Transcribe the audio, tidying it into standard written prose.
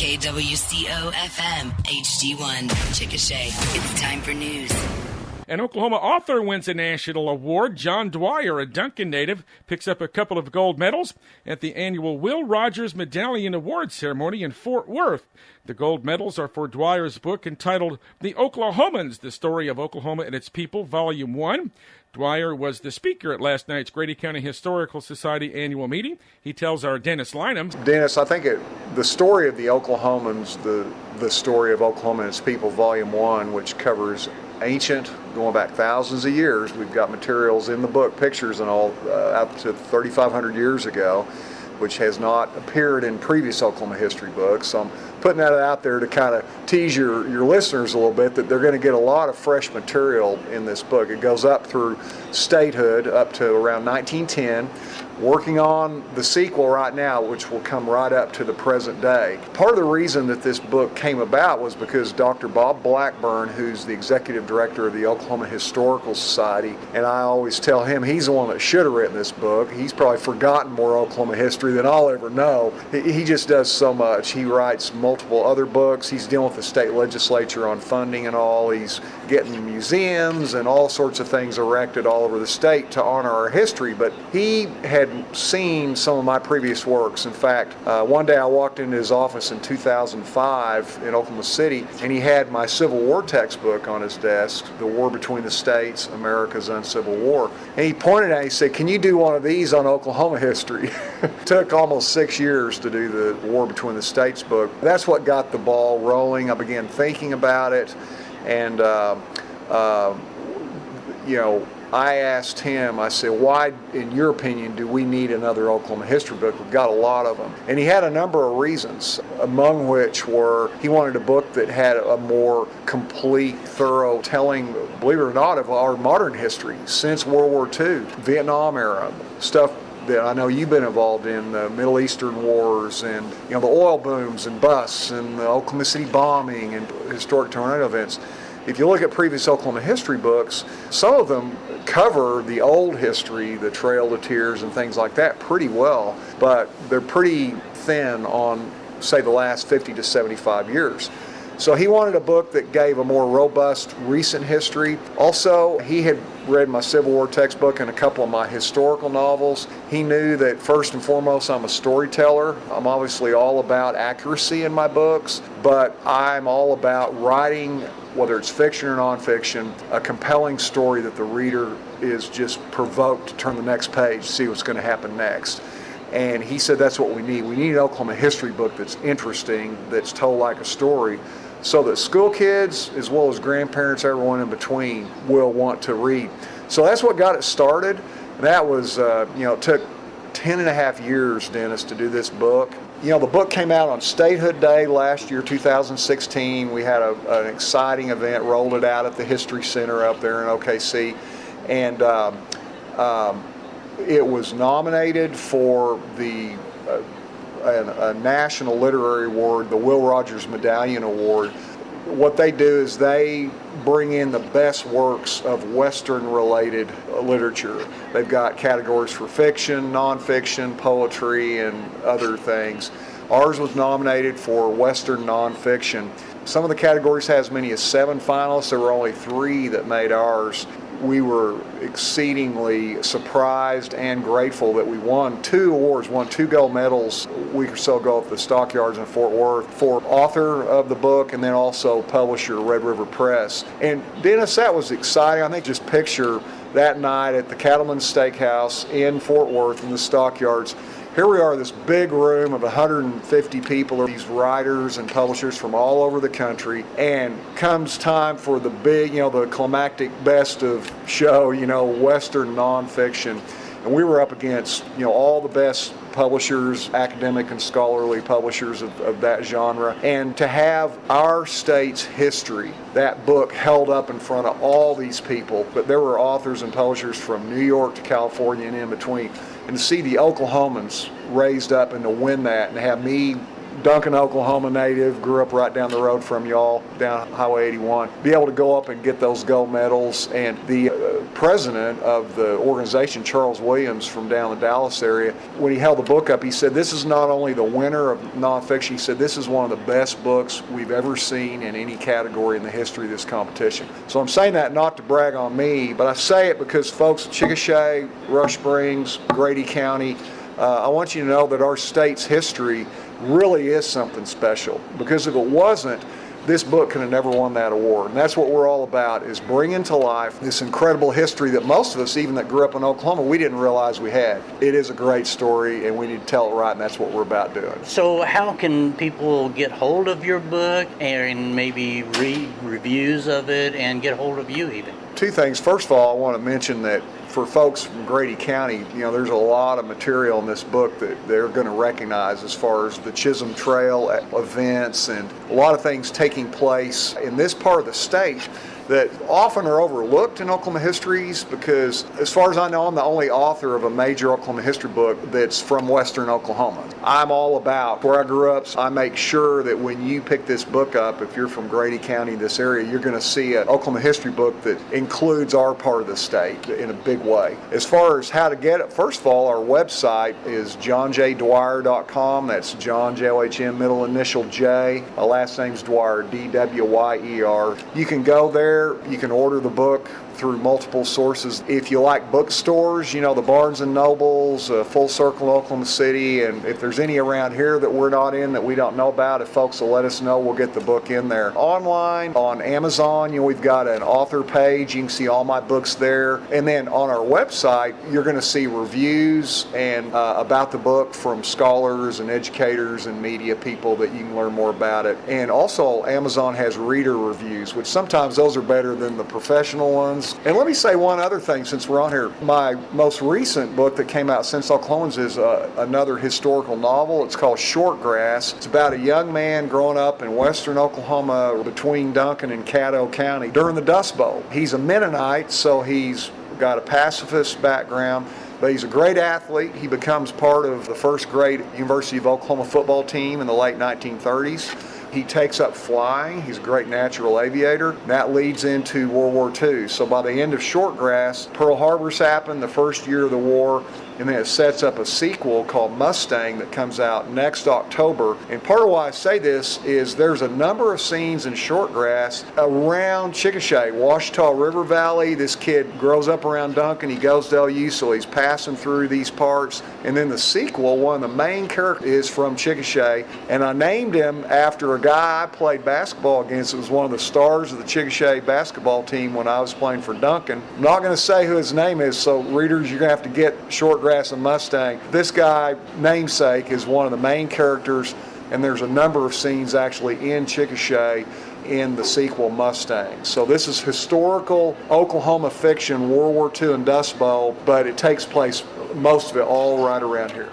KWCO-FM, HD1, Chickasha. It's time for news. An Oklahoma author wins a national award. John Dwyer, a Duncan native, picks up a couple of gold medals at the annual Will Rogers Medallion Award ceremony in Fort Worth. The gold medals are for Dwyer's book entitled The Oklahomans, The Story of Oklahoma and Its People, Volume 1. Dwyer was the speaker at last night's Grady County Historical Society annual meeting. He tells our Dennis Linam. Dennis, I think the story of the Oklahomans, the story of Oklahoma and its people, Volume 1, which covers ancient, going back thousands of years. We've got materials in the book, pictures and all, up to 3,500 years ago, which has not appeared in previous Oklahoma history books. So I'm putting that out there to kind of tease your listeners a little bit that they're going to get a lot of fresh material in this book. It goes up through statehood up to around 1910, working on the sequel right now, which will come right up to the present day. Part of the reason that this book came about was because Dr. Bob Blackburn, who's the executive director of the Oklahoma Historical Society, and I always tell him he's the one that should have written this book. He's probably forgotten more Oklahoma history than I'll ever know. He just does so much. He writes multiple other books. He's dealing with the state legislature on funding and all. He's getting museums and all sorts of things erected all over the state to honor our history, but he had seen some of my previous works. In fact, one day I walked into his office in 2005 in Oklahoma City, and he had my Civil War textbook on his desk, The War Between the States, America's Uncivil War. And he pointed at it and he said, "Can you do one of these on Oklahoma history?" It took almost 6 years to do the War Between the States book. That's what got the ball rolling. I began thinking about it, and I asked him, I said, why, in your opinion, do we need another Oklahoma history book? We've got a lot of them. And he had a number of reasons, among which were he wanted a book that had a more complete, thorough telling, believe it or not, of our modern history since World War II, Vietnam era, stuff that I know you've been involved in, the Middle Eastern wars and the oil booms and busts and the Oklahoma City bombing and historic tornado events. If you look at previous Oklahoma history books, some of them cover the old history, the Trail to Tears and things like that pretty well, but they're pretty thin on, say, the last 50 to 75 years. So he wanted a book that gave a more robust recent history. Also, he had read my Civil War textbook and a couple of my historical novels. He knew that first and foremost I'm a storyteller. I'm obviously all about accuracy in my books, but I'm all about writing, whether it's fiction or nonfiction, a compelling story that the reader is just provoked to turn the next page, see what's going to happen next. And he said that's what we need. We need an Oklahoma history book that's interesting, that's told like a story, so that school kids, as well as grandparents, everyone in between, will want to read. So that's what got it started. That was, it took 10 and a half years, Dennis, to do this book. The book came out on Statehood Day last year, 2016. We had an exciting event, rolled it out at the History Center up there in OKC. And it was nominated for a National Literary Award, the Will Rogers Medallion Award. What they do is they bring in the best works of Western-related literature. They've got categories for fiction, nonfiction, poetry, and other things. Ours was nominated for Western nonfiction. Some of the categories had as many as 7 finalists. There were only 3 that made ours. We were exceedingly surprised and grateful that we won 2 awards, won 2 gold medals a week or so ago at the Stockyards in Fort Worth for author of the book and then also publisher, Red River Press. And Dennis, that was exciting. I think just picture that night at the Cattleman's Steakhouse in Fort Worth in the Stockyards. Here we are, this big room of 150 people, these writers and publishers from all over the country, and comes time for the big, the climactic best of show, Western nonfiction. And we were up against, all the best publishers, academic and scholarly publishers of that genre. And to have our state's history, that book held up in front of all these people, but there were authors and publishers from New York to California and in between. And to see the Oklahomans raised up and to win that and have me, Duncan, Oklahoma native, grew up right down the road from y'all, down Highway 81, be able to go up and get those gold medals. And the president of the organization, Charles Williams, from down the Dallas area, when he held the book up, he said, this is not only the winner of nonfiction, he said, this is one of the best books we've ever seen in any category in the history of this competition. So I'm saying that not to brag on me, but I say it because folks at Chickasha, Rush Springs, Grady County, I want you to know that our state's history really is something special, because if it wasn't, this book could have never won that award. And that's what we're all about, is bringing to life this incredible history that most of us, even that grew up in Oklahoma, we didn't realize we had. It is a great story, and we need to tell it right, and that's what we're about doing. So how can people get hold of your book and maybe read reviews of it and get hold of you even? Two things. First of all, I want to mention that for folks from Grady County, there's a lot of material in this book that they're going to recognize as far as the Chisholm Trail events and a lot of things taking place in this part of the state that often are overlooked in Oklahoma histories, because as far as I know, I'm the only author of a major Oklahoma history book that's from western Oklahoma. I'm all about where I grew up, so I make sure that when you pick this book up, if you're from Grady County, this area, you're going to see an Oklahoma history book that includes our part of the state in a big way. As far as how to get it, first of all, our website is johnjdwyer.com. That's John, J-O-H-N, middle initial J. My last name's Dwyer, D-W-Y-E-R. You can go there. You can order the book through multiple sources. If you like bookstores, the Barnes & Nobles, Full Circle in Oklahoma City, and if there's any around here that we're not in that we don't know about, if folks will let us know, we'll get the book in there. Online, on Amazon, we've got an author page. You can see all my books there. And then on our website, you're going to see reviews and about the book from scholars and educators and media people that you can learn more about it. And also, Amazon has reader reviews, which sometimes those are better than the professional ones. And let me say one other thing since we're on here. My most recent book that came out since Oklahomans is another historical novel. It's called Shortgrass. It's about a young man growing up in western Oklahoma between Duncan and Caddo County during the Dust Bowl. He's a Mennonite, so he's got a pacifist background, but he's a great athlete. He becomes part of the first grade University of Oklahoma football team in the late 1930s. He takes up flying. He's a great natural aviator. That leads into World War II. So by the end of Shortgrass, Pearl Harbor's happened, the first year of the war, and then it sets up a sequel called Mustang that comes out next October. And part of why I say this is there's a number of scenes in Shortgrass around Chickasha, Ouachita River Valley. This kid grows up around Duncan. He goes to LU, so he's passing through these parts. And then the sequel, one of the main characters is from Chickasha, and I named him after a guy I played basketball against. It was one of the stars of the Chickasha basketball team when I was playing for Duncan. I'm not going to say who his name is, so readers, you're going to have to get Shortgrass and Mustang. This guy, namesake, is one of the main characters, and there's a number of scenes actually in Chickasha in the sequel Mustang. So this is historical Oklahoma fiction, World War II and Dust Bowl, but it takes place, most of it, all right around here.